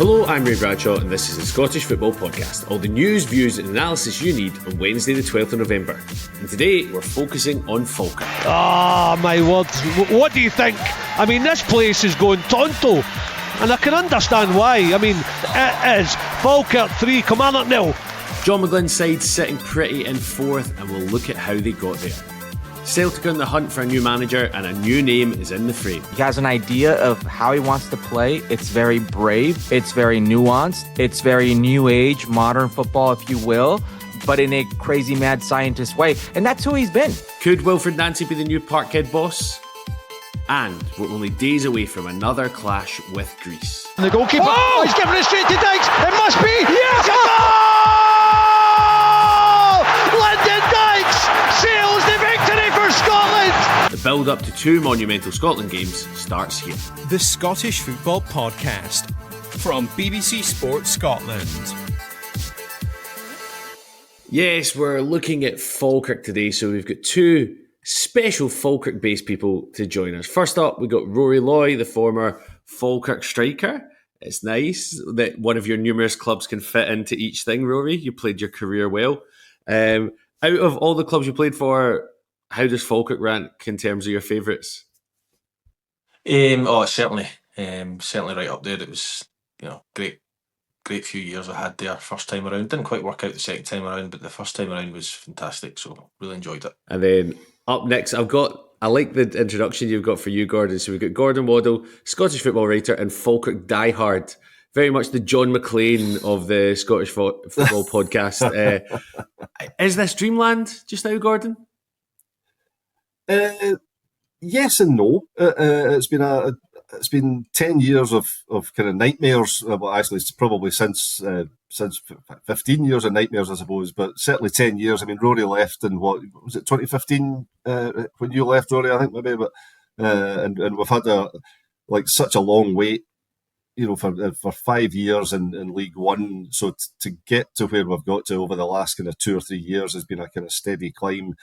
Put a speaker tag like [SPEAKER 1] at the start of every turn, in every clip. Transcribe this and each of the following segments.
[SPEAKER 1] Hello, I'm Ray Bradshaw and this is the Scottish Football Podcast. All the news, views and analysis you need on Wednesday the 12th of November. And today we're focusing on Falkirk.
[SPEAKER 2] My word, what do you think? I mean, this place is going tonto. And I can understand why. I mean, it is Falkirk 3, Kilmarnock 0.
[SPEAKER 1] John McGlynn's side sitting pretty in fourth and we'll look at how they got there. Celtic are on the hunt for a new manager and a new name is in the frame.
[SPEAKER 3] He has an idea of how he wants to play. It's very brave. It's very nuanced. It's very new age, modern football, if you will, but in a crazy mad scientist way. And that's who he's been.
[SPEAKER 1] Could Wilfred Nancy be the new Parkhead boss? And we're only days away from another clash with Greece.
[SPEAKER 2] And the goalkeeper, he's giving it straight to Dykes. It must be. Yes! Lyndon Dykes seals the victory for Scotland.
[SPEAKER 1] The build-up to two monumental Scotland games starts here.
[SPEAKER 4] The Scottish Football Podcast from BBC Sports Scotland.
[SPEAKER 1] Yes, we're looking at Falkirk today, so we've got two special Falkirk-based people to join us. First up, we got Rory Loy, the former Falkirk striker. It's nice that one of your numerous clubs can fit into each thing, Rory. You played your career well. Out of all the clubs you played for, how does Falkirk rank in terms of your favourites?
[SPEAKER 5] Certainly right up there. It was, great few years I had there first time around. Didn't quite work out the second time around, but the first time around was fantastic, so really enjoyed it.
[SPEAKER 1] And then up next, I like the introduction you've got for you, Gordon. So we've got Gordon Waddell, Scottish football writer and Falkirk diehard. Very much the John McClane of the Scottish Football Podcast. Is this dreamland just now, Gordon?
[SPEAKER 6] Yes and no. It's been 10 years of kind of nightmares. Well, actually, it's probably since 15 years of nightmares, I suppose. But certainly 10 years. I mean, Rory left in what was it, 2015 when you left, Rory? I think maybe. But and we've had such a long wait, for 5 years in League One. So to get to where we've got to over the last kind of 2 or 3 years has been a kind of steady climb.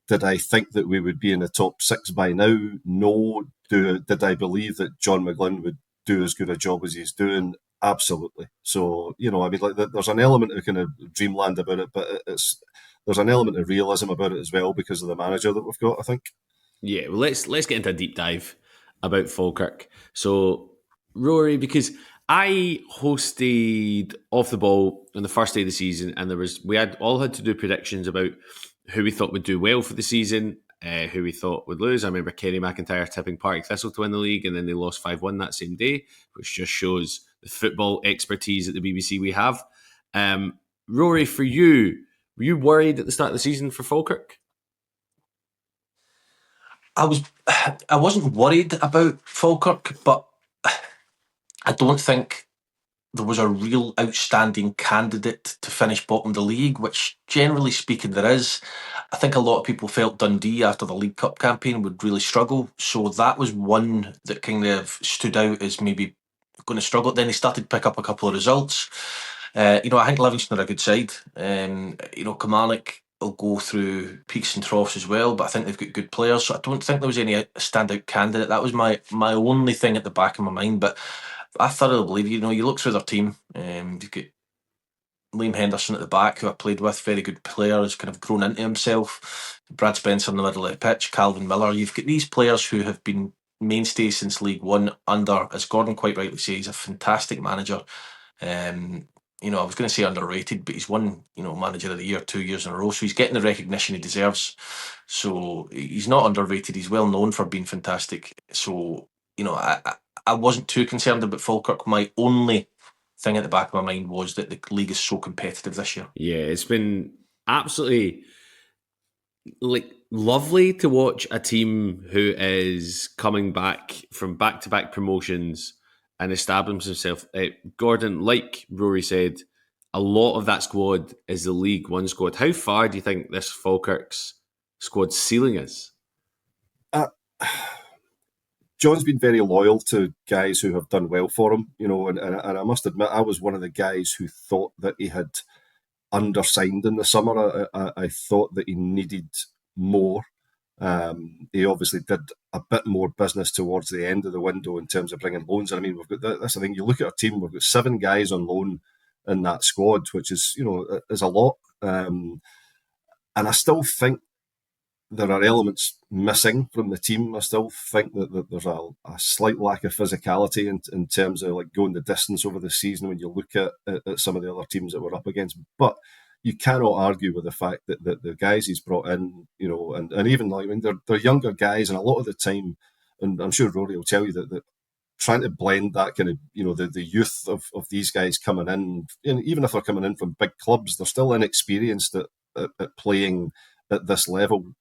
[SPEAKER 6] Did I think that we would be in the top 6 by now? No. Did I believe that John McGlynn would do as good a job as he's doing? Absolutely. So, there's an element of kind of dreamland about it, but there's an element of realism about it as well because of the manager that we've got, I think. Yeah,
[SPEAKER 1] well, let's get into a deep dive about Falkirk. So, Rory, because I hosted Off the Ball on the first day of the season, and we had to do predictions about who we thought would do well for the season, who we thought would lose. I remember Kerry McIntyre tipping Partick Thistle to win the league, and then they lost 5-1 that same day, which just shows the football expertise at the BBC we have. Rory, for you, were you worried at the start of the season for Falkirk?
[SPEAKER 5] I wasn't worried about Falkirk, but I don't think there was a real outstanding candidate to finish bottom of the league, which generally speaking there is. I think a lot of people felt Dundee after the League Cup campaign would really struggle. So that was one that kind of stood out as maybe going to struggle. Then they started to pick up a couple of results. I think Livingston are a good side. Kilmarnock will go through peaks and troughs as well, but I think they've got good players. So I don't think there was any standout candidate. That was my only thing at the back of my mind. But I thoroughly believe, you look through their team, you've got Liam Henderson at the back, who I played with, very good player, has kind of grown into himself. Brad Spencer in the middle of the pitch, Calvin Miller. You've got these players who have been mainstays since League One under, as Gordon quite rightly says, he's a fantastic manager. I was going to say underrated, but he's won, Manager of the Year 2 years in a row, so he's getting the recognition he deserves. So he's not underrated, he's well known for being fantastic. So, I wasn't too concerned about Falkirk. My only thing at the back of my mind was that the league is so competitive this year.
[SPEAKER 1] Yeah, it's been absolutely lovely to watch a team who is coming back from back-to-back promotions and establishing himself. Gordon, like Rory said, a lot of that squad is the League One squad. How far do you think this Falkirk's squad ceiling is?
[SPEAKER 6] John's been very loyal to guys who have done well for him, and I must admit, I was one of the guys who thought that he had undersigned in the summer. I thought that he needed more. He obviously did a bit more business towards the end of the window in terms of bringing loans. I mean, we've got that's the thing. You look at our team; we've got 7 guys on loan in that squad, which is is a lot. And I still think there are elements missing from the team. I still think that there's a slight lack of physicality in terms of like going the distance over the season when you look at some of the other teams that we're up against. But you cannot argue with the fact that the guys he's brought in, and even like, I mean, they're younger guys, and a lot of the time, and I'm sure Rory will tell you that trying to blend that kind of, the youth of these guys coming in, and even if they're coming in from big clubs, they're still inexperienced at playing at this level.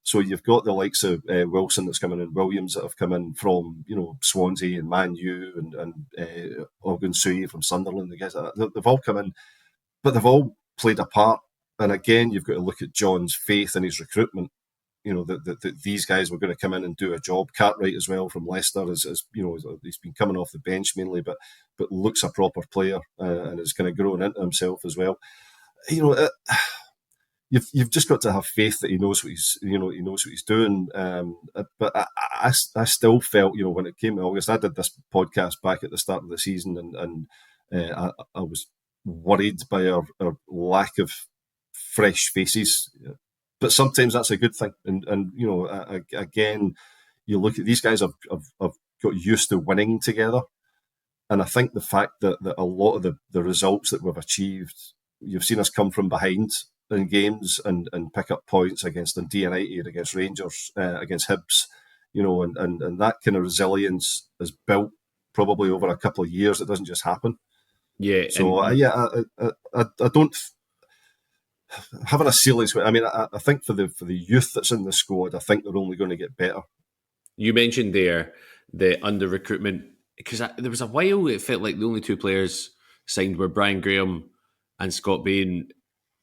[SPEAKER 6] So you've got the likes of Wilson that's coming in, Williams that have come in from, Swansea and Man U and Ogunsui from Sunderland. The guys they've all come in, but they've all played a part. And again, you've got to look at John's faith in his recruitment. That these guys were going to come in and do a job. Cartwright as well from Leicester, he's been coming off the bench mainly, but looks a proper player and is kind of growing into himself as well. You've just got to have faith that he knows what he's doing. But I still felt, when it came to August, I did this podcast back at the start of the season, and I was worried by our lack of fresh faces. But sometimes that's a good thing. And again, you look at these guys have got used to winning together. And I think the fact that a lot of the results that we've achieved, you've seen us come from behind in games and pick up points against Dundee United, against Rangers, against Hibs, and that kind of resilience is built probably over a couple of years. It doesn't just happen.
[SPEAKER 1] Yeah.
[SPEAKER 6] So I don't having a ceiling. I mean, I think for the youth that's in the squad, I think they're only going to get better.
[SPEAKER 1] You mentioned there the under recruitment, because there was a while it felt like the only 2 players signed were Brian Graham and Scott Bain.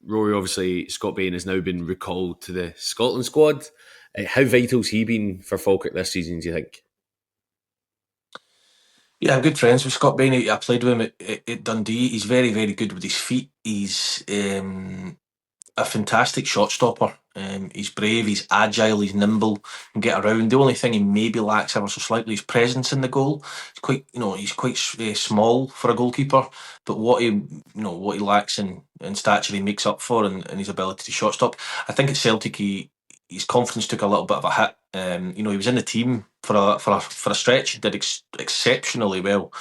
[SPEAKER 1] Rory, obviously, Scott Bain has now been recalled to the Scotland squad. How vital's he been for Falkirk this season, do you think?
[SPEAKER 5] Yeah, I'm good friends with Scott Bain. I played with him at Dundee. He's very, very good with his feet. He's a fantastic shot stopper. He's brave, he's agile, he's nimble, can get around. The only thing he maybe lacks ever so slightly is presence in the goal. He's quite small for a goalkeeper, but what he lacks in stature, he makes up for in his ability to shot stop. I think at Celtic, his confidence took a little bit of a hit. He was in the team for a stretch. He did exceptionally well.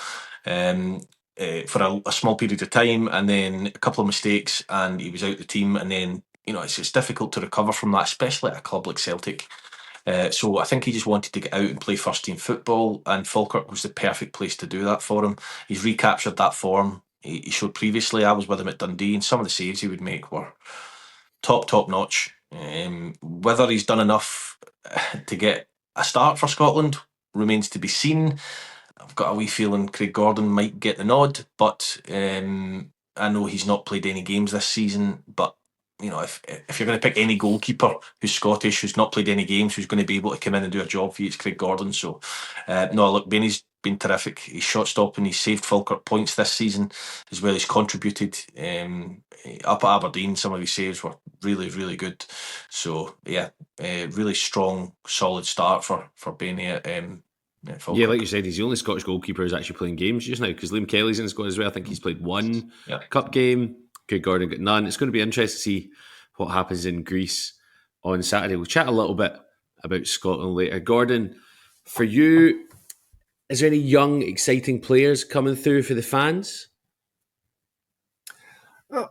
[SPEAKER 5] For a small period of time, and then a couple of mistakes, and he was out the team. And then it's difficult to recover from that, especially at a club like Celtic. So I think he just wanted to get out and play first team football, and Falkirk was the perfect place to do that for him. He's recaptured that form he showed previously. I was with him at Dundee, and some of the saves he would make were top notch. Whether he's done enough to get a start for Scotland remains to be seen. I've got a wee feeling Craig Gordon might get the nod, but I know he's not played any games this season. But if you're going to pick any goalkeeper who's Scottish, who's not played any games, who's going to be able to come in and do a job for you, it's Craig Gordon. So look, Bainey's been terrific. He's shot stopping. He's saved Falkirk points this season as well. He's contributed. Up at Aberdeen, some of his saves were really, really good. So yeah, really strong, solid start for Bainey at
[SPEAKER 1] Yeah, like you said, he's the only Scottish goalkeeper who's actually playing games just now, because Liam Kelly's in the squad as well. I think he's played 1 cup game. Craig Gordon got none. It's going to be interesting to see what happens in Greece on Saturday. We'll chat a little bit about Scotland later. Gordon, for you, is there any young, exciting players coming through for the fans? Or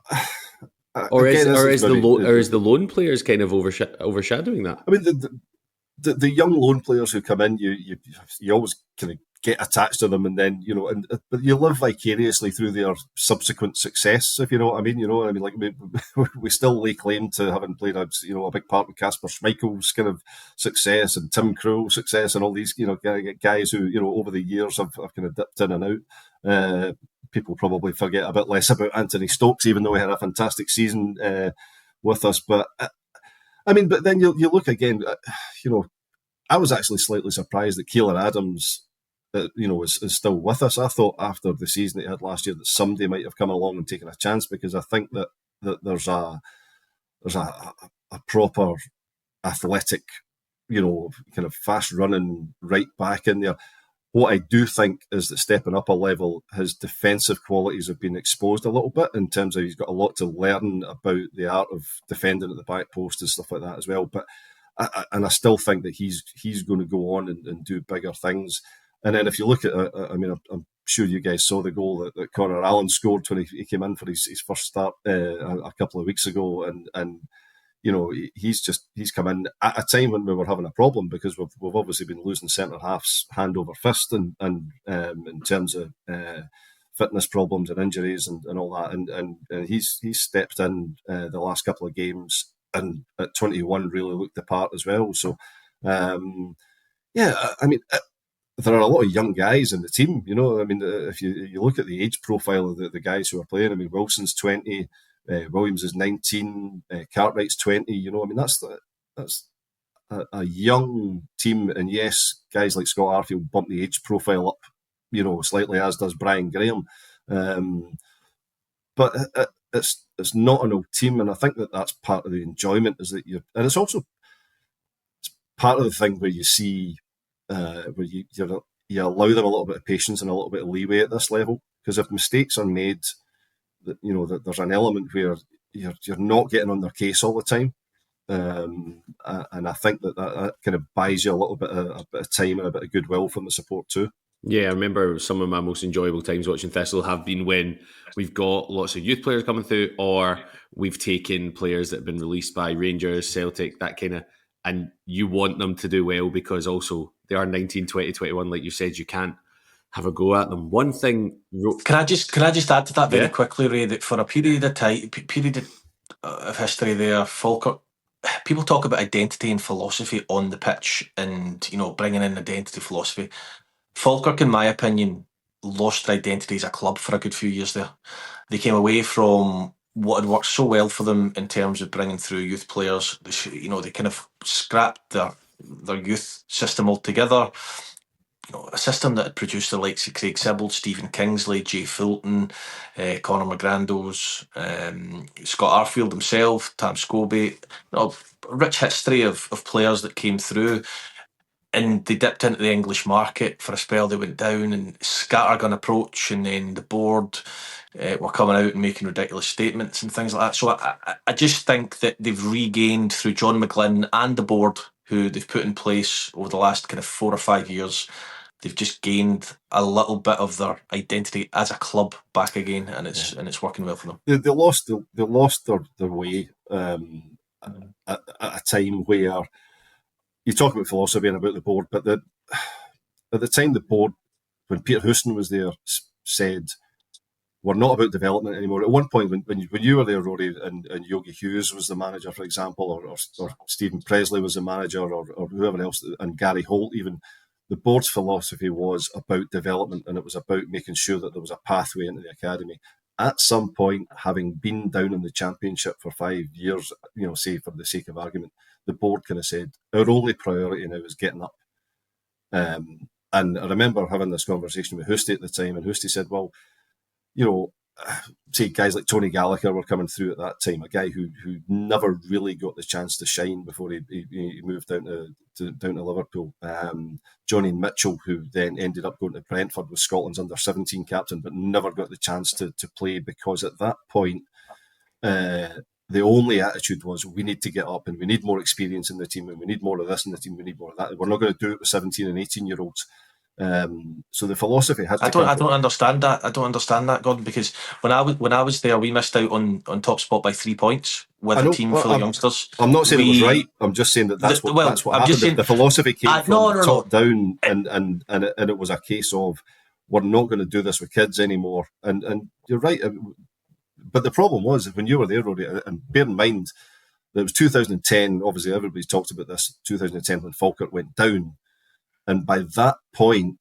[SPEAKER 1] is the loan players kind of overshadowing that?
[SPEAKER 6] I mean, the young loan players who come in, you always kind of get attached to them, and then but you live vicariously through their subsequent success, if you know what I mean. Like we still lay claim to having played a big part in Kasper Schmeichel's kind of success and Tim Krul's success, and all these guys who over the years have kind of dipped in and out. People probably forget a bit less about Anthony Stokes, even though he had a fantastic season with us. But but then you look again. I was actually slightly surprised that Keelan Adams, is still with us. I thought after the season that he had last year that somebody might have come along and taken a chance, because I think that there's a proper athletic kind of fast running right back in there. What I do think is that stepping up a level, his defensive qualities have been exposed a little bit in terms of he's got a lot to learn about the art of defending at the back post and stuff like that as well. But I still think that he's going to go on and do bigger things. And then if you look at, I'm sure you guys saw the goal that Connor Allen scored when he came in for his first start a couple of weeks ago, and he's come in at a time when we were having a problem because we've obviously been losing centre halves hand over fist and in terms of fitness problems and injuries and all that, and he's stepped in the last couple of games and at 21 really looked the part as well. So there are a lot of young guys in the team. If you look at the age profile of the guys who are playing, Wilson's 20. Williams is 19, Cartwright's 20. That's a young team, and yes, guys like Scott Arfield bump the age profile up, slightly, as does Brian Graham. But it's not an old team, and I think that's part of the enjoyment is that and it's also part of the thing where you see where you allow them a little bit of patience and a little bit of leeway at this level, because if mistakes are made, that there's an element where you're not getting on their case all the time, and I think that kind of buys you a little bit of time and a bit of goodwill from the support too.
[SPEAKER 1] Yeah, I remember some of my most enjoyable times watching Thistle have been when we've got lots of youth players coming through, or we've taken players that have been released by Rangers, Celtic, that kind of, and you want them to do well because also they are 19, 20, 21, like you said, you can't have a go at them. One thing...
[SPEAKER 5] Can I just add to that very quickly, Ray, that for a period of history there, Falkirk, people talk about identity and philosophy on the pitch and, bringing in identity philosophy. Falkirk, in my opinion, lost their identity as a club for a good few years there. They came away from what had worked so well for them in terms of bringing through youth players. They kind of scrapped their youth system altogether. A system that had produced the likes of Craig Sibbald, Stephen Kingsley, Jay Fulton, Conor McGrandos, Scott Arfield himself, Tam Scobie. A rich history of players that came through. And they dipped into the English market for a spell. They went down and scattergun approach, and then the board were coming out and making ridiculous statements and things like that. So I just think that they've regained through John McGlynn and the board, who they've put in place over the last kind of 4 or 5 years. They've just gained a little bit of their identity as a club back again, and it's working well for them.
[SPEAKER 6] They lost their way at a time where you talk about philosophy and about the board, but at the time the board, when Peter Houston was there, said we're not about development anymore. At one point, when you were there, Rory, and Yogi Hughes was the manager, for example, or Stephen Presley was the manager, or whoever else, and Gary Holt even, the board's philosophy was about development, and it was about making sure that there was a pathway into the academy. At some point, having been down in the Championship for 5 years, say for the sake of argument, the board kind of said, our only priority now is getting up. And I remember having this conversation with Houston at the time, and Houston said, well, say guys like Tony Gallagher were coming through at that time, a guy who never really got the chance to shine before he moved down to Liverpool. Johnny Mitchell, who then ended up going to Brentford, was Scotland's under-17 captain, but never got the chance to play because at that point, the only attitude was we need to get up and we need more experience in the team and we need more of this in the team, we need more of that. We're not going to do it with 17 and 18-year-olds. So the philosophy had to
[SPEAKER 5] I don't understand that. I don't understand that, Gordon, because when I was there, we missed out on top spot by 3 points with a team full of youngsters.
[SPEAKER 6] I'm not saying it was right. I'm just saying that's what happened.
[SPEAKER 5] Saying,
[SPEAKER 6] the philosophy came from the top down, and it was a case of we're not going to do this with kids anymore. And you're right. But the problem was when you were there, Rory, and bear in mind that it was 2010. Obviously, everybody's talked about this. 2010 when Falkirk went down. And by that point,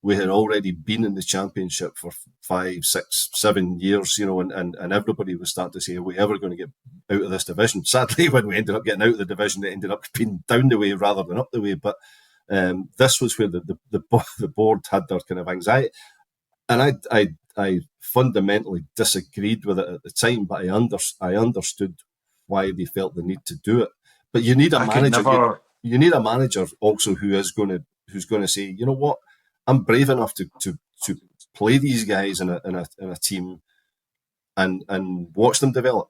[SPEAKER 6] we had already been in the Championship for 5, 6, 7 years, and everybody was starting to say, are we ever going to get out of this division? Sadly, when we ended up getting out of the division, it ended up being down the way rather than up the way. But this was where the board had their kind of anxiety. And I fundamentally disagreed with it at the time, but I understood why they felt the need to do it. But you need a manager. you need a manager also who's going to say, you know what, I'm brave enough to play these guys in a team and watch them develop.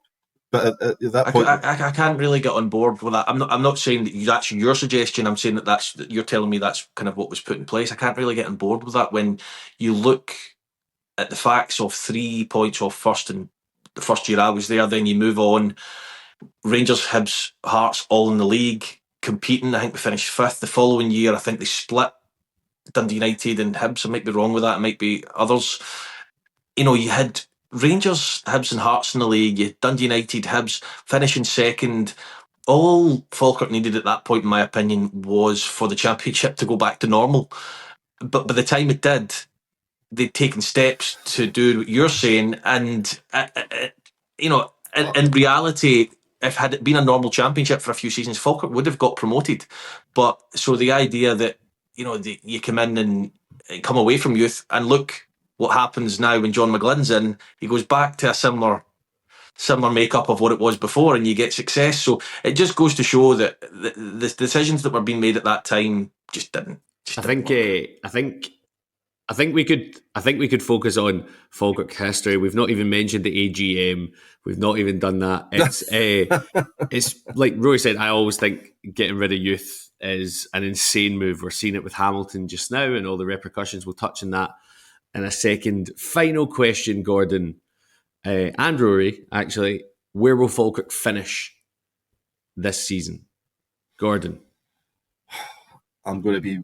[SPEAKER 6] But at that point,
[SPEAKER 5] I can't really get on board with that. I'm not saying that that's your suggestion. I'm saying that you're telling me that's kind of what was put in place. I can't really get on board with that when you look at the facts of 3 points off first, and the first year I was there. Then you move on. Rangers, Hibs, Hearts, all in the league competing. I think we finished 5th. The following year, I think they split Dundee United and Hibs. I might be wrong with that. It might be others. You had Rangers, Hibs and Hearts in the league. You had Dundee United, Hibs finishing second. All Falkirk needed at that point, in my opinion, was for the Championship to go back to normal. But by the time it did, they'd taken steps to do what you're saying. And, in reality, if had it been a normal Championship for a few seasons, Falkirk would have got promoted. But so the idea that, you come in and come away from youth and look what happens now when John McGlynn's in, he goes back to a similar makeup of what it was before, and you get success. So it just goes to show that the decisions that were being made at that time just didn't.
[SPEAKER 1] I think we could focus on Falkirk history. We've not even mentioned the AGM. We've not even done that. It's like Rory said. I always think getting rid of youth is an insane move. We're seeing it with Hamilton just now, and all the repercussions. We'll touch on that in a second. Final question, Gordon and Rory. Actually, where will Falkirk finish this season? Gordon,
[SPEAKER 6] I'm going to be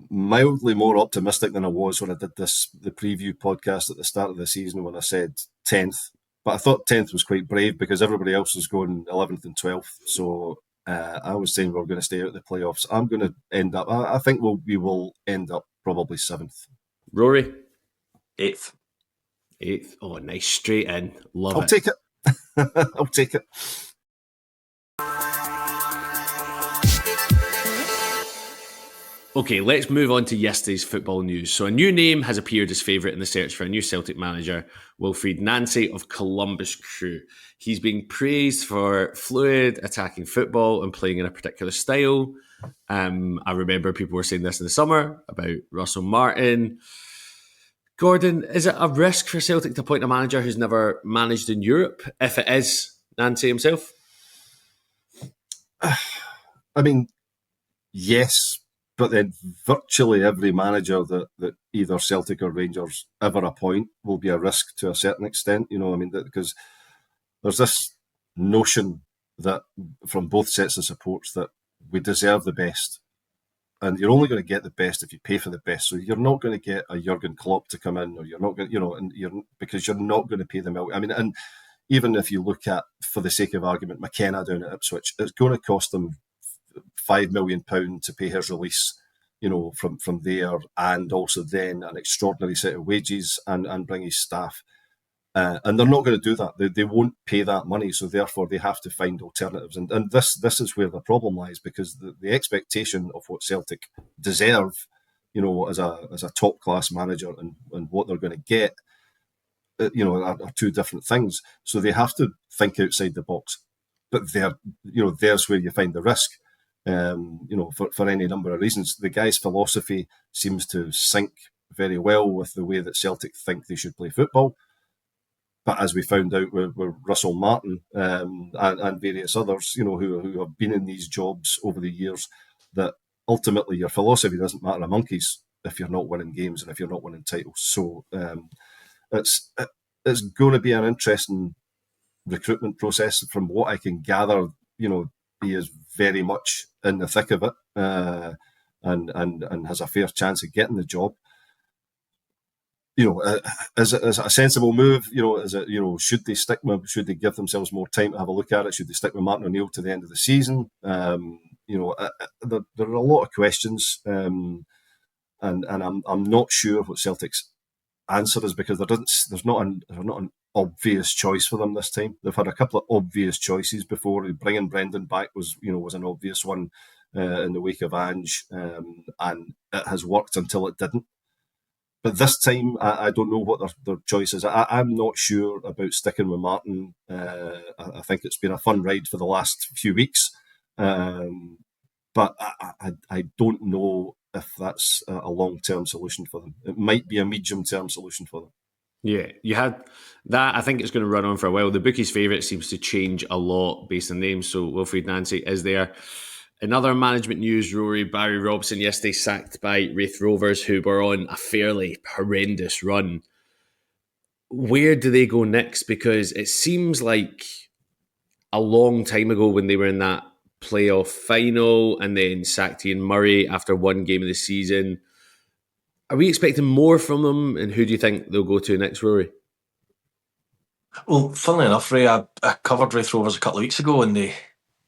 [SPEAKER 6] mildly more optimistic than I was when I did the preview podcast at the start of the season when I said 10th. But I thought 10th was quite brave because everybody else was going 11th and 12th. So I was saying we were going to stay out of the playoffs. I'm going to end up, I think we will end up probably 7th.
[SPEAKER 1] Rory?
[SPEAKER 5] 8th.
[SPEAKER 1] 8th. Oh, nice. Straight in. Love it.
[SPEAKER 6] I'll take it. I'll take it.
[SPEAKER 1] Okay, let's move on to yesterday's football news. So a new name has appeared as favourite in the search for a new Celtic manager, Wilfried Nancy of Columbus Crew. He's being praised for fluid, attacking football and playing in a particular style. I remember people were saying this in the summer about Russell Martin. Gordon, is it a risk for Celtic to appoint a manager who's never managed in Europe, if it is Nancy himself?
[SPEAKER 6] I mean, yes. But then virtually every manager that either Celtic or Rangers ever appoint will be a risk to a certain extent, because there's this notion that from both sets of supports that we deserve the best. And you're only going to get the best if you pay for the best. So you're not going to get a Jurgen Klopp to come in, or you're not going to, because you're not going to pay them out. I mean, and even if you look at, for the sake of argument, McKenna down at Ipswich, it's going to cost them £5 million to pay his release, from there, and also then an extraordinary set of wages and bring his staff. And they're not going to do that. They won't pay that money, so therefore they have to find alternatives. And this is where the problem lies, because the expectation of what Celtic deserve, as a top class manager and what they're going to get, are two different things. So they have to think outside the box. But there's where you find the risk. For any number of reasons. The guy's philosophy seems to sync very well with the way that Celtic think they should play football. But as we found out with Russell Martin and various others, who have been in these jobs over the years, that ultimately your philosophy doesn't matter a monkey's if you're not winning games and if you're not winning titles. So it's going to be an interesting recruitment process. From what I can gather, he is very much in the thick of it and has a fair chance of getting the job. Is it a sensible move? Is it, should they should they give themselves more time to have a look at it? Should they stick with Martin O'Neill to the end of the season? There are a lot of questions, and I'm not sure what Celtic's answer is, because there's not an obvious choice for them this time. They've had a couple of obvious choices before. Bringing Brendan back was an obvious one in the wake of Ange, and it has worked until it didn't. But this time, I don't know what their choice is. I'm not sure about sticking with Martin. I think it's been a fun ride for the last few weeks. but I don't know if that's a long-term solution for them. It might be a medium-term solution for them.
[SPEAKER 1] Yeah, you had that. I think it's going to run on for a while. The bookies' favourite seems to change a lot based on names. So Wilfried Nancy is there. In other management news, Barry Robson yesterday sacked by Wraith Rovers, who were on a fairly horrendous run. Where do they go next? Because it seems like a long time ago when they were in that playoff final and then sacked Ian Murray after one game of the season. Are we expecting more from them? And who do you think they'll go to next, Rory?
[SPEAKER 5] Well, funnily enough, Ray, I covered Wraith Rovers a couple of weeks ago, and they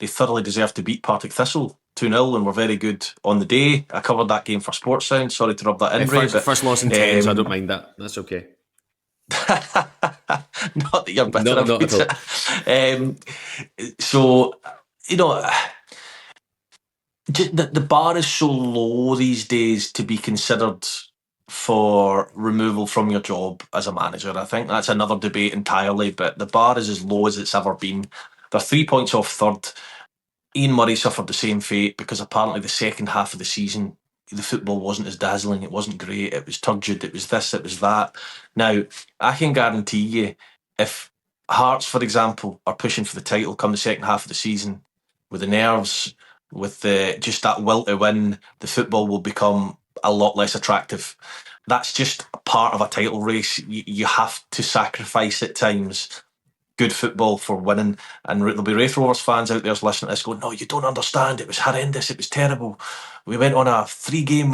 [SPEAKER 5] thoroughly deserved to beat Partick Thistle 2-0 and were very good on the day. I covered that game for Sportsound. Sorry to rub that in, Ray.
[SPEAKER 1] First loss in 10, so I don't mind that. That's okay.
[SPEAKER 5] Not that you're bitter
[SPEAKER 1] not
[SPEAKER 5] about
[SPEAKER 1] at all.
[SPEAKER 5] So, you know, the bar is so low these days to be considered for removal from your job as a manager. I think that's another debate entirely, but the bar is as low as it's ever been. They're 3 points off third. Ian Murray suffered the same fate because apparently the second half of the season, the football wasn't as dazzling. It wasn't great. It was turgid. It was this, it was that. Now, I can guarantee you, if Hearts, for example, are pushing for the title come the second half of the season, with the nerves, with just that will to win, the football will become a lot less attractive. That's just a part of a title race. You have to sacrifice at times good football for winning. And there'll be Wraith Rovers fans out there listening to this going, no, you don't understand. It was horrendous. It was terrible. We went on a 3-game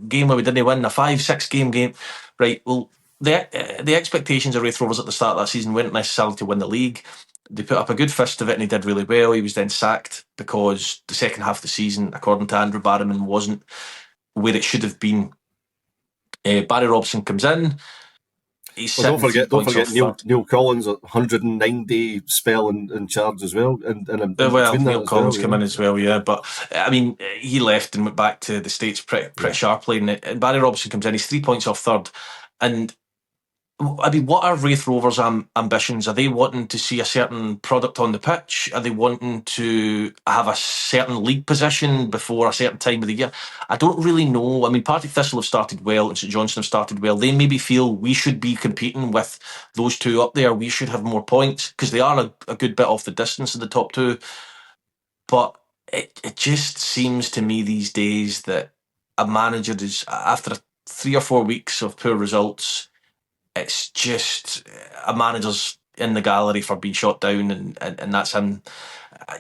[SPEAKER 5] game where we didn't win, a 5-6 game. Right, well, the expectations of Wraith Rovers at the start of that season weren't necessarily to win the league. They put up a good fist of it and he did really well. He was then sacked because the second half of the season, according to Andrew Barrowman, wasn't where it should have been. Barry Robson comes in.
[SPEAKER 6] Don't forget Neil Collins, 109-day spell in charge as well. And
[SPEAKER 5] Neil Collins came in as well, yeah. But I mean, he left and went back to the States pretty sharply. And Barry Robson comes in, he's 3 points off third. And I mean, what are Wraith Rovers' ambitions? Are they wanting to see a certain product on the pitch? Are they wanting to have a certain league position before a certain time of the year? I don't really know. I mean, Partick Thistle have started well and St Johnstone have started well. They maybe feel we should be competing with those two up there. We should have more points because they are a good bit off the distance of the top two. But it just seems to me these days that a manager is, after 3 or 4 weeks of poor results, it's just a manager's in the gallery for being shot down, and that's him.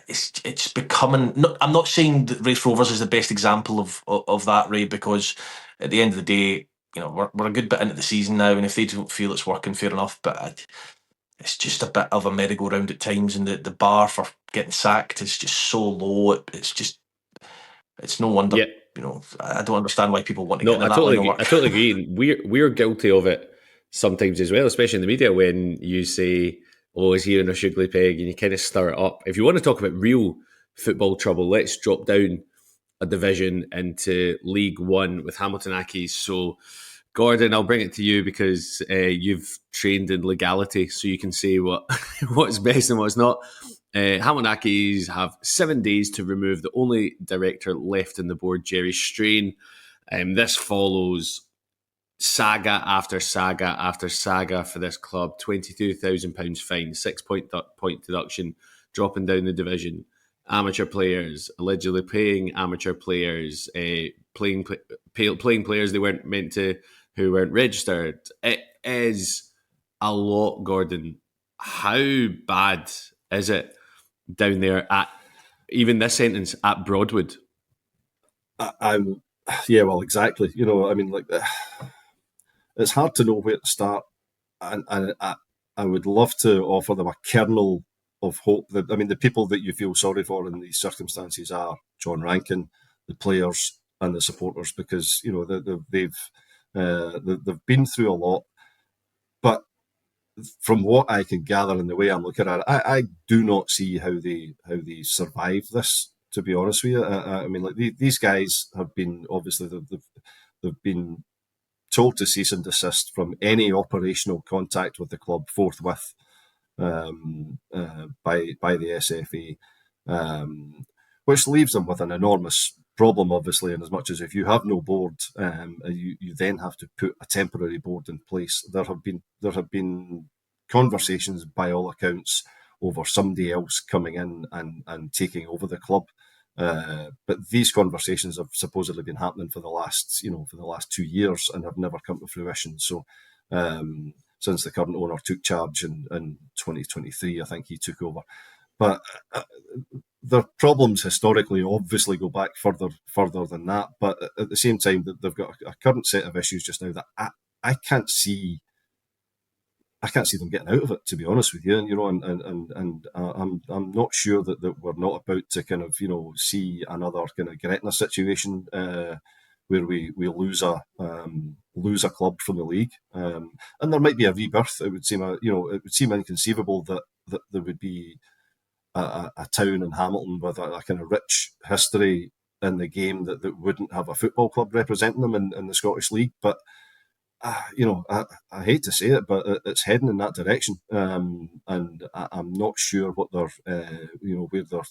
[SPEAKER 5] It's becoming. I'm not saying that Wraith Rovers is the best example of that, Ray, because at the end of the day, you know, we're a good bit into the season now, and if they don't feel it's working, fair enough. But it's just a bit of a merry-go-round at times, and the bar for getting sacked is just so low. It's no wonder.
[SPEAKER 1] Yeah.
[SPEAKER 5] You know, I don't understand why people want to
[SPEAKER 1] No,
[SPEAKER 5] get in
[SPEAKER 1] I
[SPEAKER 5] that line of work.
[SPEAKER 1] I totally agree. We're guilty of it sometimes as well, especially in the media, when you say, oh, is he on a sugly peg, and you kind of stir it up. If you want to talk about real football trouble, let's drop down a division into League One with Hamilton Accies. So, Gordon, I'll bring it to you because you've trained in legality, so you can say what's best and what's not. Hamilton Accies have 7 days to remove the only director left on the board, Jerry Strain. This follows saga after saga after saga for this club. £22,000 fine, 6 point deduction, dropping down the division. Amateur players allegedly paying amateur players, playing players they weren't meant to, who weren't registered. It is a lot, Gordon. How bad is it down there at, even this sentence, at Broadwood?
[SPEAKER 6] Yeah, well, exactly. You know, I mean, like, it's hard to know where to start, and I would love to offer them a kernel of hope. That, I mean, the people that you feel sorry for in these circumstances are John Rankin, the players, and the supporters, because you know they've been through a lot. But from what I can gather and the way I'm looking at it, I do not see how they survive this. To be honest with you, I mean, like these guys have been, obviously they've been told to cease and desist from any operational contact with the club forthwith by the SFA. which leaves them with an enormous problem, obviously, in as much as if you have no board, you then have to put a temporary board in place. There have been conversations, by all accounts, over somebody else coming in and taking over the club. But these conversations have supposedly been happening for the last 2 years and have never come to fruition. So since the current owner took charge in 2023, I think he took over. But their problems historically obviously go back further than that. But at the same time, they've got a current set of issues just now that I can't see them getting out of it, to be honest with you. And I'm not sure that we're not about to kind of see another kind of Gretna situation where we lose a club from the league, and there might be a rebirth. It would seem inconceivable that there would be a town in Hamilton with a kind of rich history in the game that wouldn't have a football club representing them in the Scottish League. But I hate to say it, but it's heading in that direction, and I'm not sure what they're where they're.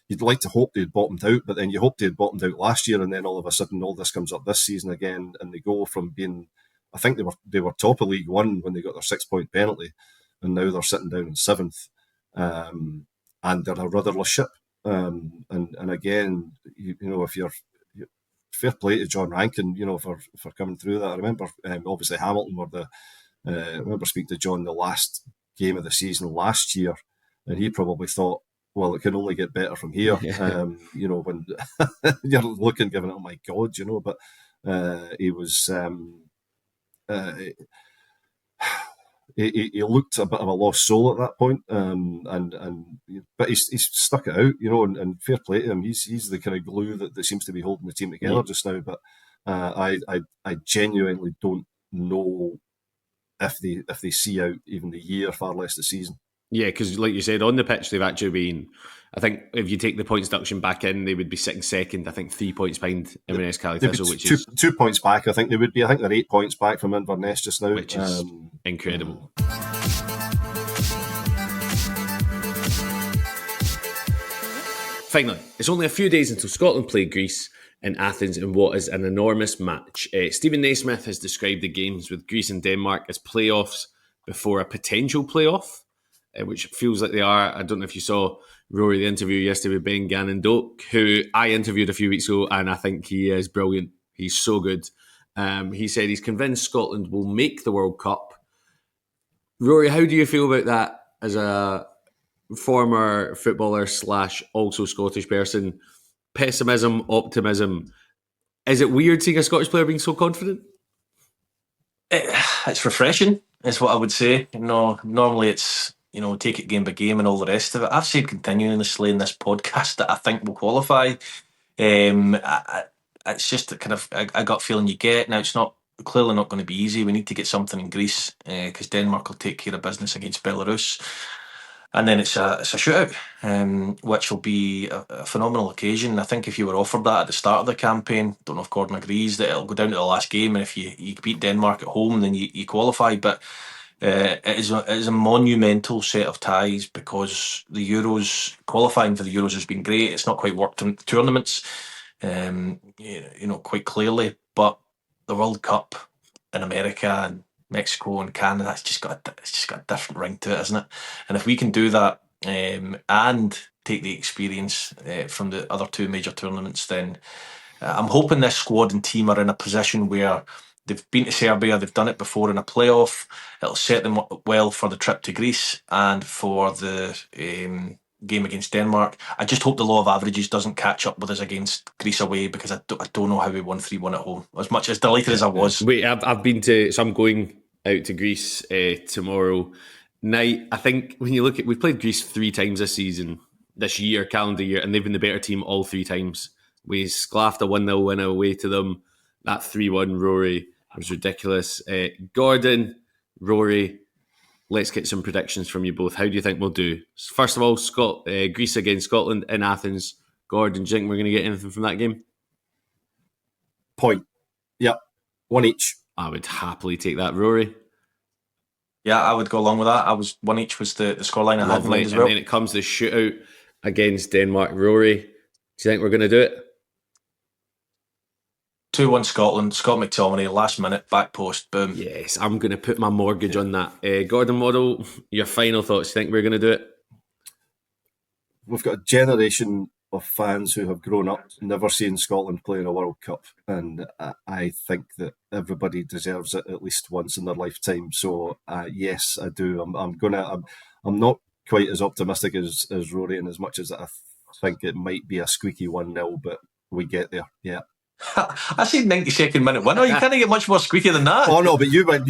[SPEAKER 6] You'd like to hope they'd bottomed out, but then you hope they'd bottomed out last year, and then all of a sudden all this comes up this season again, and they go from being, I think they were top of League One when they got their 6-point penalty, and now they're sitting down in 7th, and they're a rudderless ship. And again, if you're fair play to John Rankin, for coming through that. I remember obviously Hamilton were I remember speaking to John the last game of the season last year, and he probably thought, well, it can only get better from here. When you're looking, giving it, oh my God, but he was. He looked a bit of a lost soul at that point, but he's stuck it out, and fair play to him. He's the kind of glue that seems to be holding the team together just now. But I genuinely don't know if they see out even the year, far less the season.
[SPEAKER 1] Yeah, because like you said, on the pitch they've actually been. I think if you take the points deduction back in, they would be sitting second. I think 3 points behind Inverness Cali Thistle, which is
[SPEAKER 6] 2 points back. I think they would be. I think they're 8 points back from Inverness just now,
[SPEAKER 1] which is incredible. Finally, it's only a few days until Scotland play Greece in Athens in what is an enormous match. Stephen Naismith has described the games with Greece and Denmark as playoffs before a potential playoff, which feels like they are. I don't know if you saw Rory, the interview yesterday with Ben Gannon-Doak, who I interviewed a few weeks ago, and I think he is brilliant. He's so good. He said he's convinced Scotland will make the World Cup. Rory, how do you feel about that as a former footballer / also Scottish person? Pessimism, optimism. Is it weird seeing a Scottish player being so confident?
[SPEAKER 5] It's refreshing, is what I would say. Normally it's take it game by game and all the rest of it. I've said continuously in this podcast that I think we'll qualify. It's just the kind of I got feeling you get. Now it's clearly not going to be easy. We need to get something in Greece because Denmark will take care of business against Belarus, and then it's a shootout, which will be a phenomenal occasion. I think if you were offered that at the start of the campaign, don't know if Gordon agrees, that it'll go down to the last game, and if you beat Denmark at home, then you qualify. But it is a monumental set of ties because the Euros, qualifying for the Euros has been great. It's not quite worked in tournaments, quite clearly, but the World Cup in America and Mexico and Canada, it's just got a different ring to it, isn't it? And if we can do that and take the experience from the other 2 major tournaments, then I'm hoping this squad and team are in a position where they've been to Serbia, they've done it before in a playoff. It'll set them up well for the trip to Greece and for the game against Denmark. I just hope the law of averages doesn't catch up with us against Greece away, because I don't know how we won 3-1 at home. As much as delighted as I was.
[SPEAKER 1] Wait, I've been to, so I'm going out to Greece tomorrow night. I think when you look at, we've played Greece 3 times this year, calendar year, and they've been the better team all 3 times. We sclaffed a 1-0 win away to them. That 3-1, Rory, was ridiculous. Gordon, Rory, let's get some predictions from you both. How do you think we'll do? First of all, Greece against Scotland in Athens. Gordon, do you think we're going to get anything from that game?
[SPEAKER 6] Point. Yep. 1 each.
[SPEAKER 1] I would happily take that. Rory?
[SPEAKER 5] Yeah, I would go along with that. 1 each was the scoreline I had in mind as well.
[SPEAKER 1] And then it comes the shootout against Denmark. Rory, Do you think we're going to do it?
[SPEAKER 5] 2-1 Scotland. Scott McTominay, last minute, back post, boom.
[SPEAKER 1] Yes, I'm going to put my mortgage on that. Gordon Waddell, your final thoughts. Do you think we're going to do it?
[SPEAKER 6] We've got a generation of fans who have grown up never seeing Scotland play in a World Cup, and I think that everybody deserves it at least once in their lifetime. So yes, I do. I'm not quite as optimistic as Rory, and as much as I think it might be a squeaky 1-0, but we get there. Yeah.
[SPEAKER 5] I said 92nd minute winner. You can't get much more squeaky than that.
[SPEAKER 6] Oh no, but you've got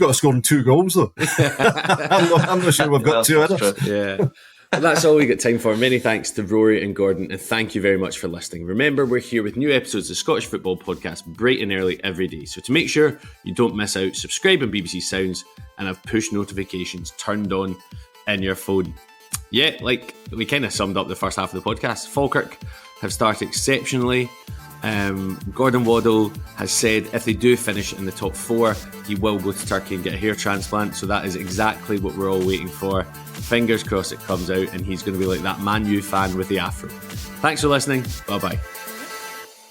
[SPEAKER 6] to score in 2 goals though. I'm not sure we've got 2 others.
[SPEAKER 1] Yeah. Well, that's all we got time for. Many thanks to Rory and Gordon, and thank you very much for listening. Remember, we're here with new episodes of the Scottish Football Podcast bright and early every day. So to make sure you don't miss out, subscribe on BBC Sounds and have push notifications turned on in your phone. Yeah, like we kind of summed up the first half of the podcast. Falkirk have started exceptionally. Gordon Waddell has said if they do finish in the top 4, he will go to Turkey and get a hair transplant. So that is exactly what we're all waiting for. Fingers crossed it comes out and he's going to be like that Man U fan with the afro. Thanks for listening. Bye bye.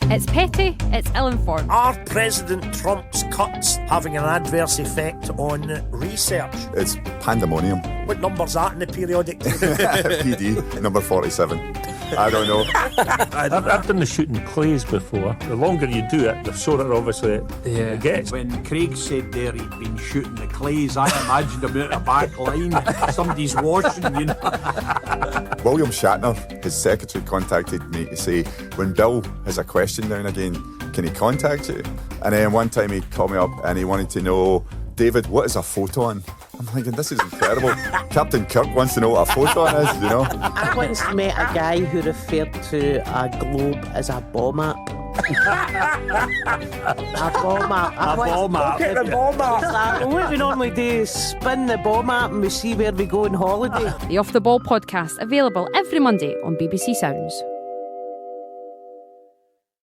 [SPEAKER 7] It's petty, it's ill-informed.
[SPEAKER 8] Are President Trump's cuts having an adverse effect on research?
[SPEAKER 9] It's pandemonium.
[SPEAKER 8] What number's that in the periodic?
[SPEAKER 9] PD, number 47. I don't know.
[SPEAKER 10] I've done the shooting clays before. The longer you do it, the sorer obviously it gets.
[SPEAKER 11] When Craig said there he'd been shooting the clays, I imagined him out a back line. Somebody's washing, you know.
[SPEAKER 9] William Shatner, his secretary, contacted me to say, when Bill has a question now and again, can he contact you? And then one time he called me up and he wanted to know, David, what is a photon? I'm thinking, this is incredible. Captain Kirk wants to know what a photon is, you know?
[SPEAKER 12] I once met a guy who referred to a globe as a ball map. A ball map.
[SPEAKER 11] A ball map.
[SPEAKER 12] Look at the ball map. What we normally do is spin the ball map and we see where we go on holiday.
[SPEAKER 7] The Off the Ball podcast, available every Monday on BBC Sounds.